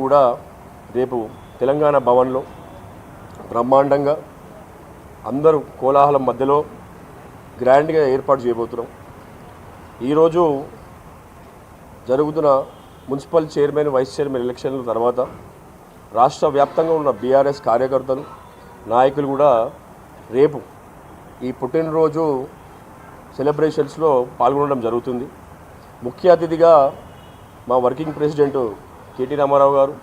కూడా రేపు తెలంగాణ భవన్లో బ్రహ్మాండంగా అందరూ కోలాహలం మధ్యలో గ్రాండ్గా ఏర్పాటు చేయబోతున్నాం. ఈరోజు జరుగుతున్న మున్సిపల్ చైర్మన్, వైస్ చైర్మన్ ఎలక్షన్ల తర్వాత రాష్ట్ర వ్యాప్తంగా ఉన్న BRS కార్యకర్తలు, నాయకులు కూడా రేపు ఈ పుట్టినరోజు సెలబ్రేషన్స్లో పాల్గొనడం జరుగుతుంది. ముఖ్య అతిథిగా మా వర్కింగ్ ప్రెసిడెంట్ కేటీ రామారావు గారు,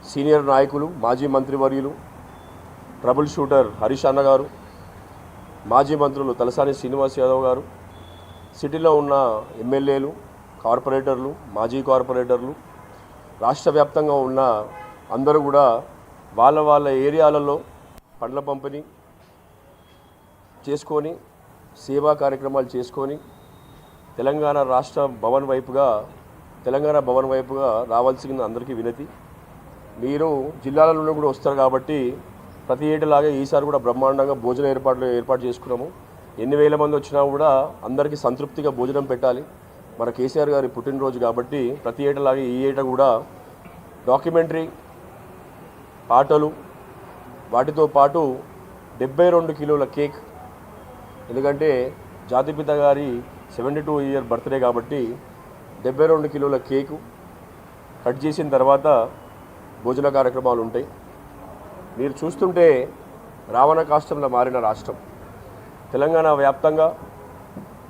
సీనియర్ నాయకులు, మాజీ మంత్రివర్యులు, ట్రబుల్ షూటర్ హరీష్ అన్న గారు, మాజీ మంత్రులు తలసాని శ్రీనివాస్ యాదవ్ గారు, సిటీలో ఉన్న ఎమ్మెల్యేలు, కార్పొరేటర్లు, మాజీ కార్పొరేటర్లు, రాష్ట్ర వ్యాప్తంగా ఉన్న అందరూ కూడా వాళ్ళ వాళ్ళ ఏరియాలలో పండ్ల పంపిణీ చేసుకొని, సేవా కార్యక్రమాలు చేసుకొని తెలంగాణ భవన్ వైపుగా రావాల్సిన అందరికీ వినతి. మీరు జిల్లాలలో కూడా వస్తారు కాబట్టి ప్రతి ఏటలాగే ఈసారి కూడా బ్రహ్మాండంగా భోజన ఏర్పాటు చేసుకున్నాము. ఎన్ని వేల మంది వచ్చినా కూడా అందరికీ సంతృప్తిగా భోజనం పెట్టాలి. మన కేసీఆర్ గారి పుట్టినరోజు కాబట్టి ప్రతి ఏటలాగే ఈ ఏట కూడా డాక్యుమెంటరీ, పాటలు, వాటితో పాటు 72 కిలోల కేక్, ఎందుకంటే జాతిపిత గారి 72 ఇయర్ బర్త్డే కాబట్టి 72 కిలోల కేకు కట్ చేసిన తర్వాత భోజన కార్యక్రమాలు ఉంటాయి. మీరు చూస్తుంటే రావణ కాష్టంలో మారిన రాష్ట్రం. తెలంగాణ వ్యాప్తంగా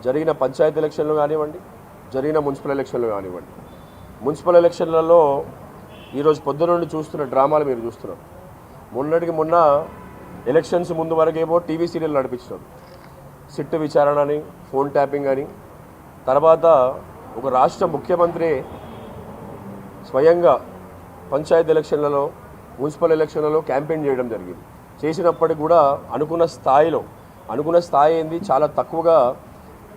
జరిగిన పంచాయతీ ఎలక్షన్లు కానివ్వండి, జరిగిన మున్సిపల్ ఎలక్షన్లు కానివ్వండి, మున్సిపల్ ఎలక్షన్లలో ఈరోజు పొద్దున నుండి చూస్తున్న డ్రామాలు మీరు చూస్తున్నారు. మొన్న ఎలక్షన్స్ ముందు వరకేమో టీవీ సీరియల్ నడిపించినారు, సిట్ విచారణ అని, ఫోన్ ట్యాపింగ్ అని. తర్వాత ఒక రాష్ట్ర ముఖ్యమంత్రి స్వయంగా పంచాయతీ ఎలక్షన్లలో, మున్సిపల్ ఎలక్షన్లలో క్యాంపెయిన్ చేయడం జరిగింది. చేసినప్పటికీ కూడా అనుకున్న స్థాయి ఏంది, చాలా తక్కువగా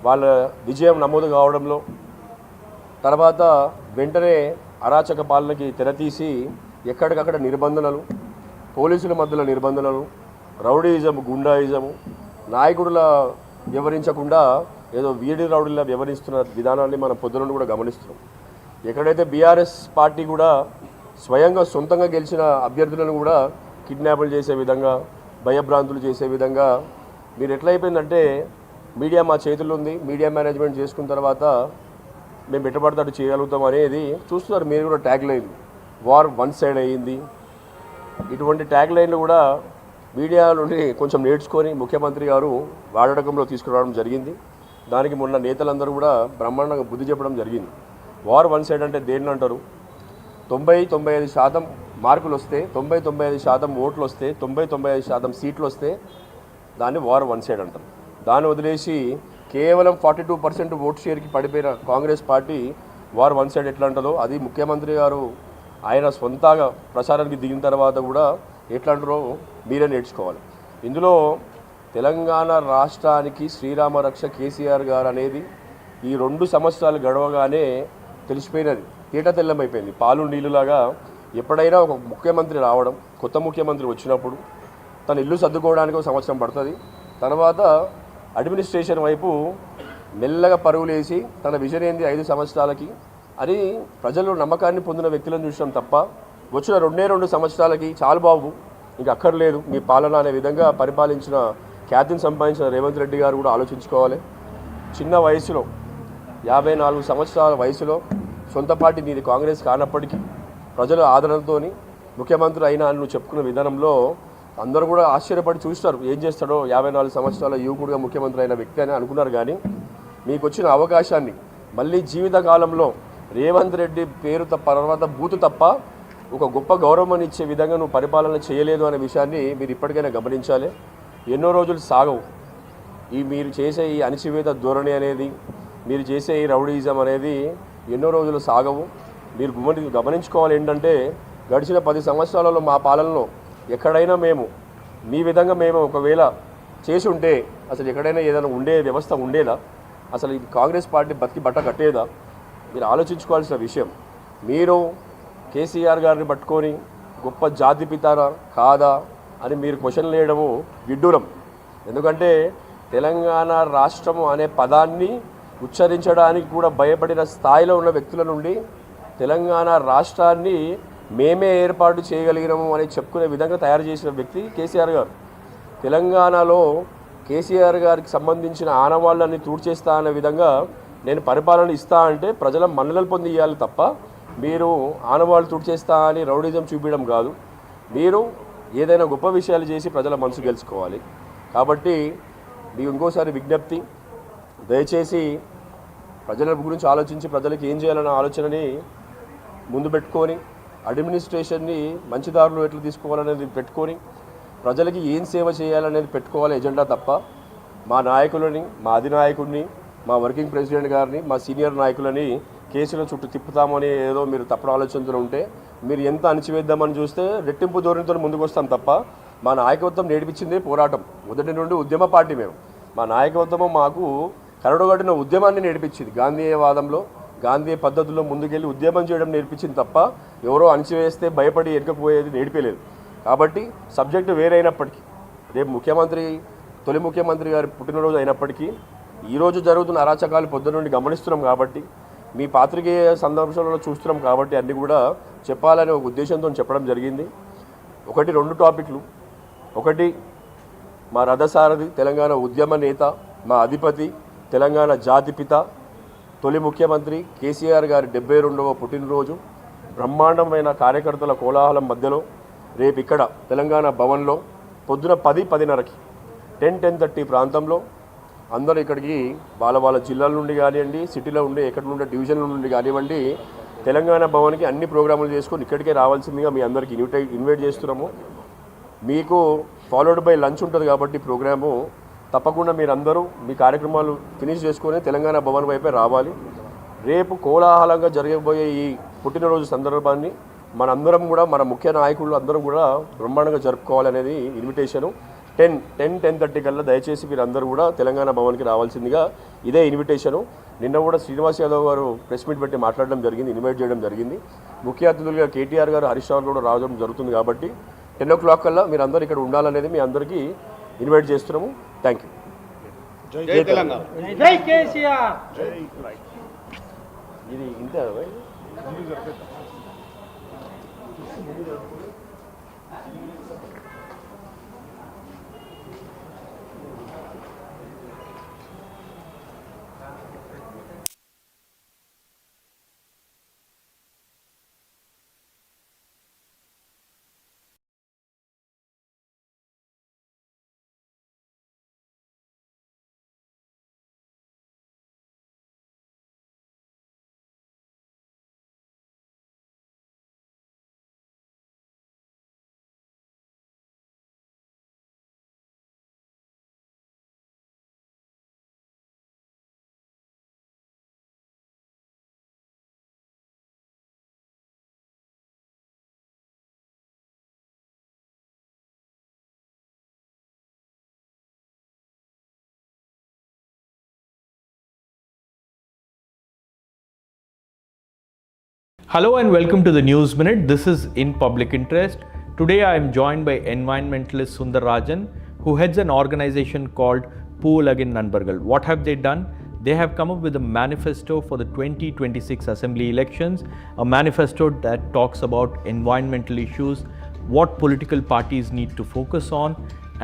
వాళ్ళ విజయం నమోదు కావడంలో, తర్వాత వెంటనే అరాచక పాలనకి తెరతీసి ఎక్కడికక్కడ నిర్బంధనలు, పోలీసుల మధ్యలో నిర్బంధనలు, రౌడీయిజము, గుండాయిజము, నాయకుడులా వ్యవహరించకుండా ఏదో వీడి రౌడీలా వ్యవహరిస్తున్న విధానాన్ని మనం పొద్దున కూడా గమనిస్తున్నాం. ఎక్కడైతే BRS పార్టీ కూడా స్వయంగా సొంతంగా గెలిచిన అభ్యర్థులను కూడా కిడ్నాపులు చేసే విధంగా, భయభ్రాంతులు చేసే విధంగా మీరు ఎట్లయిపోయిందంటే, మీడియా మా చేతుల్లో ఉంది, మీడియా మేనేజ్మెంట్ చేసుకున్న తర్వాత మేము ఎట్టబడతాడు చేయగలుగుతాం అనేది చూస్తున్నారు. మీరు కూడా tag line war one side అయ్యింది. ఇటువంటి ట్యాగ్ లైన్లు కూడా మీడియా నుండి కొంచెం నేర్చుకొని ముఖ్యమంత్రి గారు వాడకంలో తీసుకురావడం జరిగింది. దానికి మొన్న నేతలందరూ కూడా బ్రహ్మాండంగా బుద్ధి చెప్పడం జరిగింది. వార్ వన్ సైడ్ అంటే దేన్ని అంటారు? 90-95% మార్కులు వస్తే, 90-95% ఓట్లు వస్తే, 90-95% సీట్లు వస్తే దాన్ని వార్ వన్ సైడ్ అంటారు. దాన్ని వదిలేసి కేవలం 42% ఓట్ షేర్కి పడిపోయిన Congress party war one side ఎట్లా అంటారో, అది ముఖ్యమంత్రి గారు ఆయన సొంతగా ప్రచారానికి దిగిన తర్వాత కూడా ఎట్లా అంటారో మీరే నేర్చుకోవాలి. ఇందులో తెలంగాణ రాష్ట్రానికి శ్రీరామ రక్ష కేసీఆర్ గారు అనేది ఈ 2 సంవత్సరాలు గడవగానే తెలిసిపోయినది, తెల్లమైపోయింది. పాలు నీళ్ళులాగా ఎప్పుడైనా ఒక ముఖ్యమంత్రి రావడం, కొత్త ముఖ్యమంత్రి వచ్చినప్పుడు తన ఇల్లు సర్దుకోవడానికి ఒక సంవత్సరం పడుతుంది. తర్వాత అడ్మినిస్ట్రేషన్ వైపు మెల్లగా పరుగులేసి తన విజన్ ఏంది 5 సంవత్సరాలకి అని ప్రజలు నమ్మకాన్ని పొందిన వ్యక్తులను చూసాం తప్ప, వచ్చిన 2 సంవత్సరాలకి చాలు బాబు ఇంకా అక్కర్లేదు మీ పాలన అనే విధంగా పరిపాలించిన, ఖ్యాతిని సంపాదించిన రేవంత్ రెడ్డి గారు కూడా ఆలోచించుకోవాలి. చిన్న వయసులో 54 సంవత్సరాల వయసులో సొంత పార్టీ నీది కాంగ్రెస్ కానప్పటికీ ప్రజల ఆదరణతో ముఖ్యమంత్రి అయినా అని నువ్వు చెప్పుకున్న విధానంలో అందరూ కూడా ఆశ్చర్యపడి చూస్తారు, ఏం చేస్తాడో 54 సంవత్సరాల యువకుడిగా ముఖ్యమంత్రి అయిన వ్యక్తి అని అనుకున్నారు. కానీ మీకు వచ్చిన అవకాశాన్ని మళ్ళీ జీవితకాలంలో రేవంత్ రెడ్డి పేరు తర్వాత బూతు తప్ప ఒక గొప్ప గౌరవం ఇచ్చే విధంగా నువ్వు పరిపాలన చేయలేదు అనే విషయాన్ని మీరు ఇప్పటికైనా గమనించాలి. ఎన్నో రోజులు సాగవు మీరు చేసే ఈ అణచివేత ధోరణి అనేది, మీరు చేసే ఈ రౌడీయిజం అనేది ఎన్నో రోజులు సాగవు. మీరు గమనించుకోవాలి ఏంటంటే, గడిచిన 10 సంవత్సరాలలో మా పాలనలో ఎక్కడైనా మీ విధంగా ఒకవేళ చేసి ఉంటే అసలు ఎక్కడైనా ఏదైనా వ్యవస్థ ఉండేదా? అసలు ఇది కాంగ్రెస్ పార్టీ బతికి బట్ట కట్టేదా? మీరు ఆలోచించుకోవాల్సిన విషయం. మీరు కేసీఆర్ గారిని పట్టుకొని గొప్ప జాతిపితారా కాదా అని మీరు క్వశ్చన్ వేయడము విడ్డూరం. ఎందుకంటే తెలంగాణ రాష్ట్రము అనే పదాన్ని ఉచ్చరించడానికి కూడా భయపడిన స్థాయిలో ఉన్న వ్యక్తుల నుండి తెలంగాణ రాష్ట్రాన్ని మేమే ఏర్పాటు చేయగలిగినాము అని చెప్పుకునే విధంగా తయారు చేసిన వ్యక్తి కేసీఆర్ గారు. తెలంగాణలో కేసీఆర్ గారికి సంబంధించిన ఆనవాళ్ళని తూడ్చేస్తా అనే విధంగా నేను పరిపాలన ఇస్తా అంటే ప్రజల మన్ననలు పొంది ఇవ్వాలి తప్ప మీరు ఆనవాళ్ళు తుడిచేస్తా అని రౌడిజం చూపించడం కాదు. మీరు ఏదైనా గొప్ప విషయాలు చేసి ప్రజల మనసు గెలుచుకోవాలి. కాబట్టి మీకు ఇంకోసారి విజ్ఞప్తి, దయచేసి ప్రజల గురించి ఆలోచించి ప్రజలకు ఏం చేయాలన్న ఆలోచనని ముందు పెట్టుకొని అడ్మినిస్ట్రేషన్ని మంచి దారులు ఎట్లా తీసుకోవాలనేది పెట్టుకొని ప్రజలకి ఏం సేవ చేయాలనేది పెట్టుకోవాలి ఎజెండా తప్ప మా నాయకులని, మా అధినాయకుడిని, మా వర్కింగ్ ప్రెసిడెంట్ గారిని, మా సీనియర్ నాయకులని కేసుల చుట్టూ తిప్పుతామని ఏదో మీరు తప్పుడు ఆలోచనలు ఉంటే మీరు ఎంత అణిచివేద్దామని చూస్తే రెట్టింపు ధోరణితో ముందుకు వస్తాం తప్ప మా నాయకత్వం నేర్పించిందే పోరాటం. మొదటి నుండి ఉద్యమ పార్టీ మేము. మా నాయకత్వం మాకు కరడుగట్టిన ఉద్యమాన్ని నేర్పించింది. గాంధీయవాదంలో, గాంధీ పద్ధతుల్లో ముందుకెళ్ళి ఉద్యమం చేయడం నేర్పించింది తప్ప ఎవరో అణిచివేస్తే భయపడి ఎరకపోయేది నేర్పలేదు. కాబట్టి సబ్జెక్టు వేరైనప్పటికీ రేపు తొలి ముఖ్యమంత్రి గారి పుట్టినరోజు అయినప్పటికీ ఈరోజు జరుగుతున్న అరాచకాలు పొద్దున నుండి గమనిస్తున్నాం కాబట్టి మీ పాత్రికేయ సందర్భంలో చూస్తున్నాం కాబట్టి అన్నీ కూడా చెప్పాలనే ఒక ఉద్దేశంతో చెప్పడం జరిగింది. 2 టాపిక్లు. ఒకటి, మా రథసారథి, తెలంగాణ ఉద్యమ నేత, మా అధిపతి, తెలంగాణ జాతిపిత, తొలి ముఖ్యమంత్రి కేసీఆర్ గారి 72వ పుట్టినరోజు బ్రహ్మాండమైన కార్యకర్తల కోలాహలం మధ్యలో రేపు ఇక్కడ తెలంగాణ భవన్లో పొద్దున 10:10:30కి 10:30 ప్రాంతంలో అందరూ ఇక్కడికి వాళ్ళ జిల్లాల నుండి కానివ్వండి, సిటీలో ఉండే ఎక్కడ నుండి డివిజన్ల నుండి కానివ్వండి తెలంగాణ భవన్కి అన్ని ప్రోగ్రాములు చేసుకొని ఇక్కడికే రావాల్సిందిగా మీ అందరికీ ఇన్వైట్ చేస్తున్నాము. మీకు ఫాలోడ్ బై లంచ్ ఉంటుంది కాబట్టి ప్రోగ్రాము తప్పకుండా మీరందరూ మీ కార్యక్రమాలు ఫినిష్ చేసుకొని తెలంగాణ భవన్ వైపే రావాలి. రేపు కోలాహలంగా జరగబోయే ఈ పుట్టినరోజు సందర్భాన్ని మనందరం కూడా, మన ముఖ్య నాయకులు అందరం కూడా బ్రహ్మాండంగా జరుపుకోవాలనేది ఇన్విటేషను. 10:30 కల్లా దయచేసి మీరందరూ కూడా తెలంగాణ భవన్కి రావాల్సిందిగా ఇదే ఇన్విటేషను. నిన్న కూడా శ్రీనివాస్ యాదవ్ గారు ప్రెస్ మీట్ పెట్టి మాట్లాడడం జరిగింది, ఇన్వైట్ చేయడం జరిగింది. ముఖ్య అతిథులుగా కేటీఆర్ గారు, హరీష్ రావు కూడా రావడం జరుగుతుంది. కాబట్టి 10 o'clock కల్లా మీరందరూ ఇక్కడ ఉండాలనేది మీ అందరికీ ఇన్వైట్ చేస్తున్నాము. Thank you. జై తెలంగాణ. జై కేసీఆర్. ఇది ఇంతే. Hello and welcome to the News Minute. This is In Public Interest. Today I am joined by environmentalist Sundar Rajan, who heads an organization called Poolagin Nanbargal. What have they done? They have come up with a manifesto for the 2026 assembly elections, a manifesto that talks about environmental issues, what political parties need to focus on,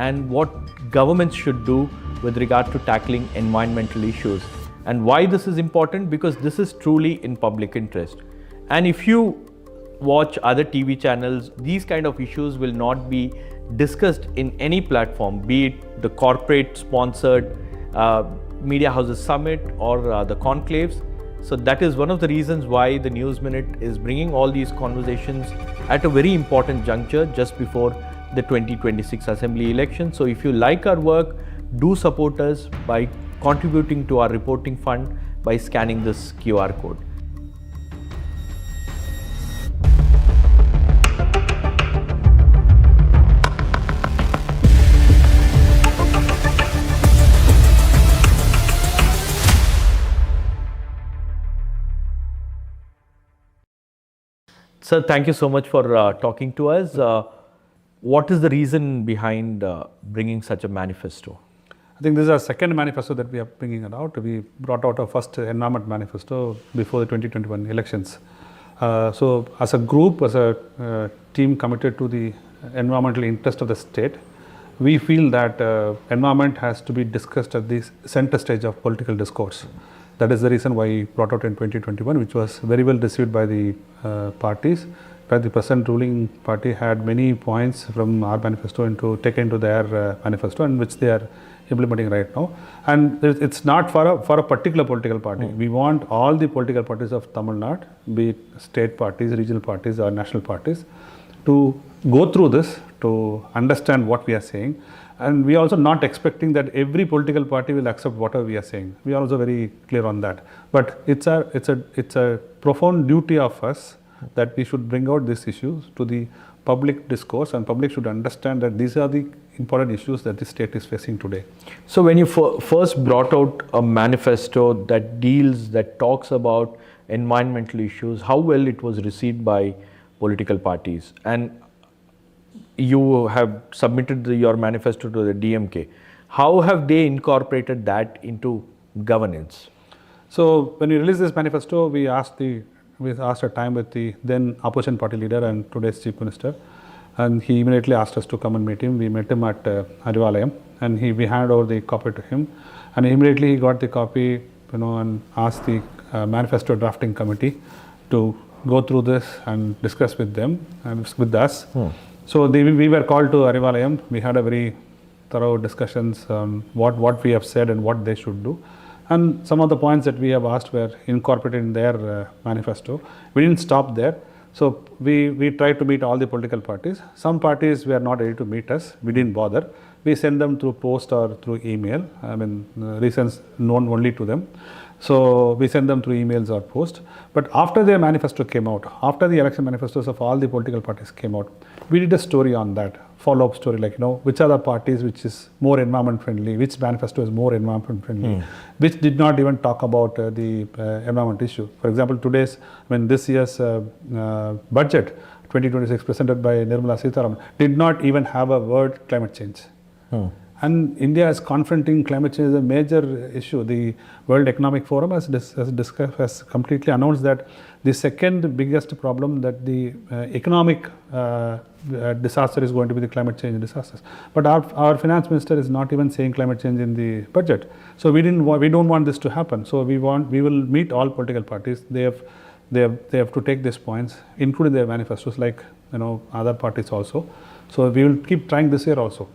and what governments should do with regard to tackling environmental issues. And why this is important? Because this is truly in public interest. And if you watch other TV channels, these kind of issues will not be discussed in any platform, be it the corporate sponsored Media Houses Summit or the conclaves. So that is one of the reasons why the News Minute is bringing all these conversations at a very important juncture just before the 2026 assembly election. So if you like our work, do support us by contributing to our reporting fund by scanning this QR code. Sir, thank you so much for talking to us. What is the reason behind bringing such a manifesto? I think this is our second manifesto that we are bringing it out. We brought out our first environment manifesto before the 2021 elections. So as a group, as a team committed to the environmental interest of the state, we feel that environment has to be discussed at the center stage of political discourse. That is the reason why we brought out in 2021, which was very well received by the parties. But the present ruling party had many points from our manifesto taken into their manifesto, and which they are implementing right now. And it's not for a particular political party. We want all the political parties of Tamil Nadu, be it state parties, regional parties or national parties, to go through this, to understand what we are saying. And we are also not expecting that every political party will accept whatever we are saying. We are also very clear on that. But it's a profound duty of us that we should bring out these issues to the public discourse, and public should understand that these are the important issues that the state is facing today. So when you first brought out a manifesto that talks about environmental issues, how well it was received by political parties? And you have submitted your manifesto to the DMK. How have they incorporated that into governance? So when we released this manifesto, we asked a time with the then opposition party leader and today's chief minister, and he immediately asked us to come and meet him. We met him at Arivalayam, and we handed over the copy to him, and immediately he got the copy, and asked the manifesto drafting committee to go through this and discuss with them and with us. So we were called to Arivalayam. We had a very thorough discussions on what we have said and what they should do. And some of the points that we have asked were incorporated in their manifesto. We didn't stop there. So we tried to meet all the political parties. Some parties were not ready to meet us. We didn't bother. We sent them through post or through email. Reasons known only to them. So we sent them through emails or post. But after their manifesto came out, after the election manifestos of all the political parties came out, we did a story on that, follow-up story, like, which are the parties which is more environment friendly, which manifesto is more environment friendly, which did not even talk about the environment issue. For example, this year's budget, 2026, presented by Nirmala Sitaraman, did not even have a word climate change. And India is confronting climate change as a major issue. The World Economic Forum has completely announced that the second biggest problem, that the economic disaster is going to be the climate change disasters. But our finance minister is not even saying climate change in the budget. So we don't want this to happen. So we will meet all political parties. They have to take these points, including their manifestos, like other parties also. So we will keep trying this year also.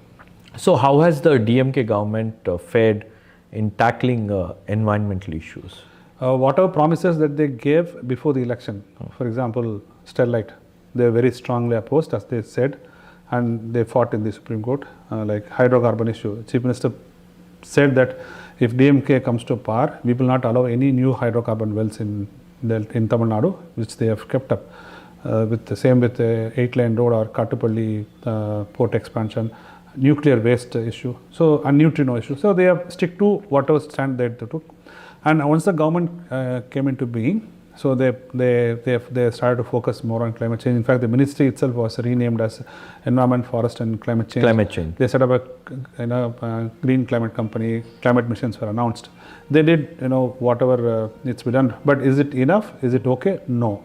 So how has the DMK government fared in tackling environmental issues? Whatever promises that they gave before the election, for example, Sterlite, they very strongly opposed, as they said, and they fought in the Supreme Court. Like hydrocarbon issue, Chief Minister said that if DMK comes to power, we will not allow any new hydrocarbon wells in Tamil Nadu, which they have kept up. With the 8-lane road or Kattupalli port expansion, nuclear waste issue, and neutrino issue. So they have stick to whatever stand they took. And once the government came into being, so they started to focus more on climate change. In fact, the ministry itself was renamed as Environment, Forest and Climate Change. Climate change. They set up a green climate company. Climate missions were announced. They did whatever needs to be done. But is it enough? Is it okay? No.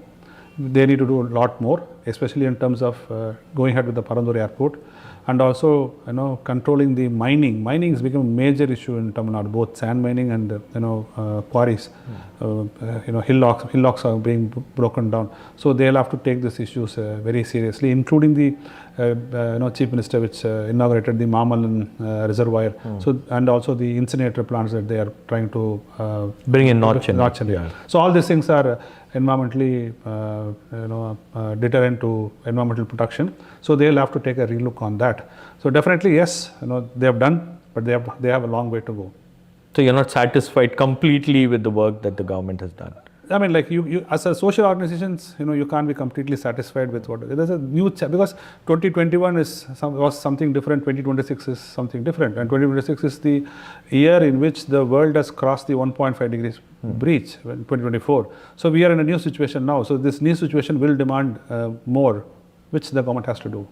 They need to do a lot more, especially in terms of going ahead with the Parandur airport, and also controlling the mining. Mining has become a major issue in Tamil Nadu, both sand mining and quarries. Hillocks are being broken down. So they'll have to take these issues very seriously, including the Chief Minister, which inaugurated the Mamalan reservoir. So, and also the incinerator plants that they are trying to bring in North Chennai. Yeah. So all these things are environmentally deterrent to environmental protection. So they'll have to take a relook on that. So definitely yes, they have done, but they have a long way to go. So you're not satisfied completely with the work that the government has done? I mean, like you as a social organizations, you can't be completely satisfied with what there's a new because 2021 was something different. 2026 is something different, and 2026 is the year in which the world has crossed the 1.5 degrees breach. 2024. So we are in a new situation now. So this new situation will demand more, which the government has to do.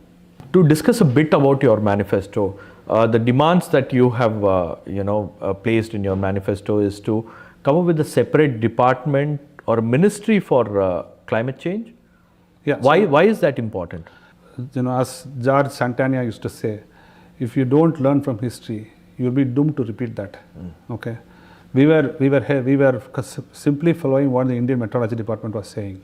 To discuss a bit about your manifesto, the demands that you have placed in your manifesto is to come up with a separate department or ministry for climate change? Yeah. Why is that important? As George Santana used to say, if you don't learn from history, you'll be doomed to repeat that. Okay. We were simply following what the Indian Meteorology Department was saying,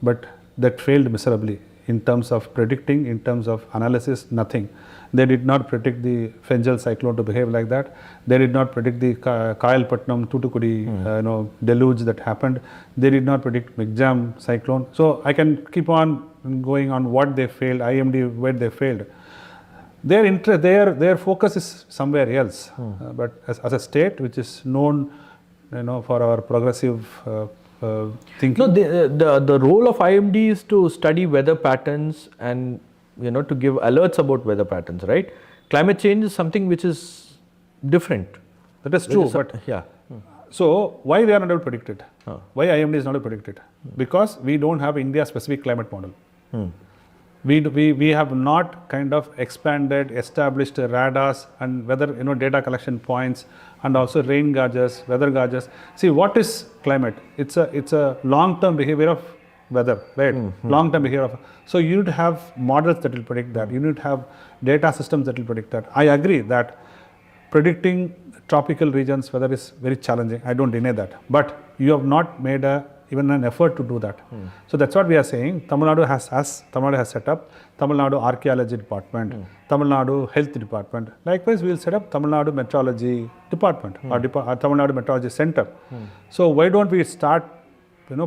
but that failed miserably in terms of predicting, in terms of analysis, nothing. They did not predict the Fenjal cyclone to behave like that. They did not predict the Kayalpatnam, Tutukudi deluge that happened. They did not predict Migjam cyclone. So I can keep on going on what they failed, IMD where they failed. Their focus is somewhere else. But as a state which is known, for our progressive thinking. No, the role of IMD is to study weather patterns and to give alerts about weather patterns, right? Climate change is something which is different. That is true, but yeah. So why they are not able to predict it? Why IMD is not able to predict it? Because we don't have India-specific climate model. We have not kind of expanded, established radars and weather, data collection points, and also rain gauges, weather gauges. See, what is climate? It's a long-term behavior of weather, right? Long-term behavior of. So you need to have models that will predict that. You need to have data systems that will predict that. I agree that predicting tropical regions weather is very challenging. I don't deny that. But you have not made even an effort to do that. So that's what we are saying. Tamil Nadu has set up Tamil Nadu Archaeology Department, Tamil Nadu Health Department. Likewise, we will set up Tamil Nadu Meteorology Department or Tamil Nadu Meteorology Center. So why don't we start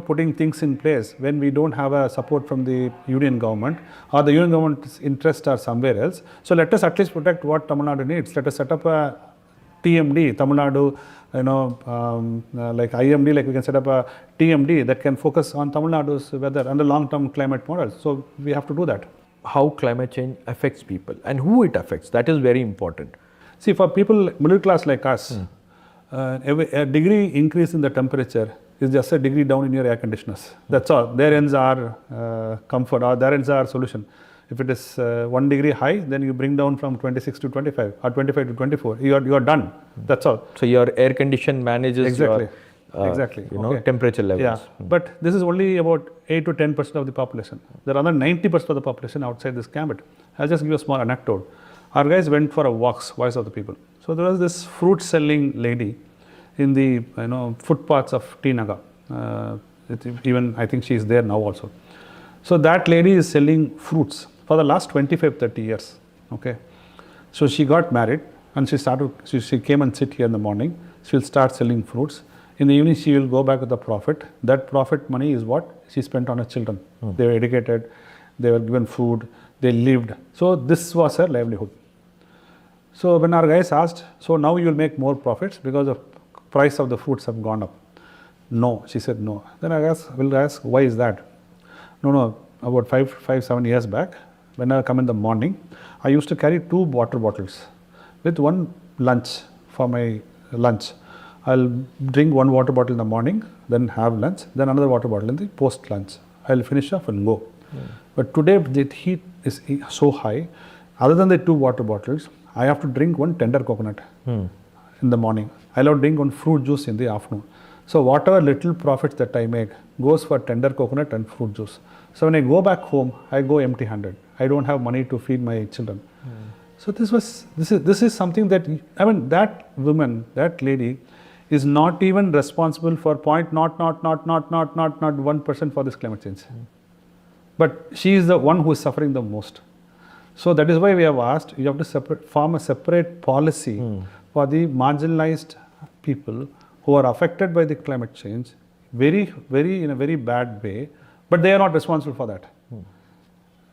putting things in place when we don't have a support from the union government, or the union government's interests are somewhere else. So let us at least protect what Tamil Nadu needs. Let us set up a TMD, Tamil Nadu, like IMD, like we can set up a TMD that can focus on Tamil Nadu's weather and the long-term climate models. So we have to do that. How climate change affects people and who it affects, that is very important. See, for people middle class like us, a degree increase in the temperature is just a degree down in your air conditioners. That's all. Their ends are comfort, or their ends are solution. If it is 1 degree high, then you bring down from 26 to 25 or 25 to 24. You are done. That's all. So your air condition manages your temperature levels. Yeah, but this is only about 8 to 10% of the population. There are other 90% of the population outside this gambit. I'll just give you a small anecdote. Our guys went for a walks, Voice of the People. So there was this fruit selling lady in the footpaths of T Nagar. Even I think she is there now also. So that lady is selling fruits for the last 25-30 years. Okay, so she got married and she came and sit here in the morning. She'll start selling fruits. In the evening she will go back with the profit. That profit money is what she spent on her children. They were educated, they were given food, they lived. So this was her livelihood. So when our guys asked, so now you will make more profits because the price of the fruits have gone up. No, she said no. Then I will ask, why is that? No, about 5-7 years back, when I come in the morning, I used to carry 2 water bottles with one lunch for my lunch. I'll drink 1 water bottle in the morning, then have lunch, then another water bottle in the post lunch. I'll finish off and go. But today the heat is so high, other than the 2 water bottles, I have to drink 1 tender coconut in the morning. I'll have to drink 1 fruit juice in the afternoon. So whatever little profits that I make goes for tender coconut and fruit juice. So when I go back home, I go empty-handed. I don't have money to feed my children. So this is something that, that woman, that lady is not even responsible for 0.00001% for this climate change. But she is the one who is suffering the most. So that is why we have asked, you have to form a separate policy for the marginalized people who are affected by the climate change, in a very bad way, but they are not responsible for that.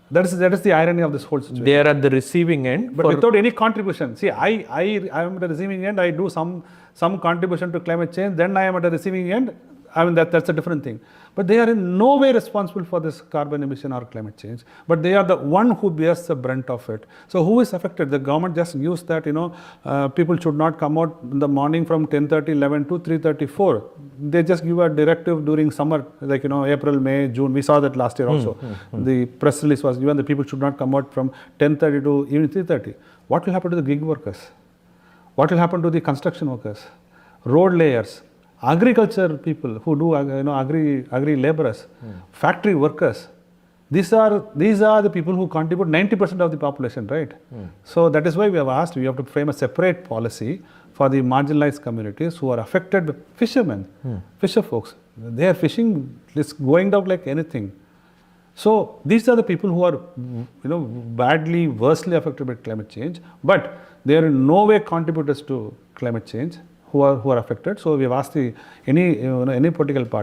That is the irony of this whole situation. They are at the receiving end, but without any contribution. See, I am at the receiving end. I do some contribution to climate change. Then I am at the receiving end. That's a different thing. But they are in no way responsible for this carbon emission or climate change. But they are the one who bears the brunt of it. So who is affected? The government just used that, people should not come out in the morning from 10:30, 11 to 3:34. They just give a directive during summer, like, April, May, June. We saw that last year also. The press release was given, the people should not come out from 10:30 to even 3:30. What will happen to the gig workers? What will happen to the construction workers? Road layers? agriculture people who do agri laborers, factory workers. These are the people who contribute 90% of the population, right? So that is why we have asked, we have to frame a separate policy for the marginalized communities who are affected by fishermen, fisher folks. They are fishing, it's going down like anything. So these are the people who are, badly, worstly affected by climate change, but they are in no way contributors to climate change who are affected. So we have asked any political party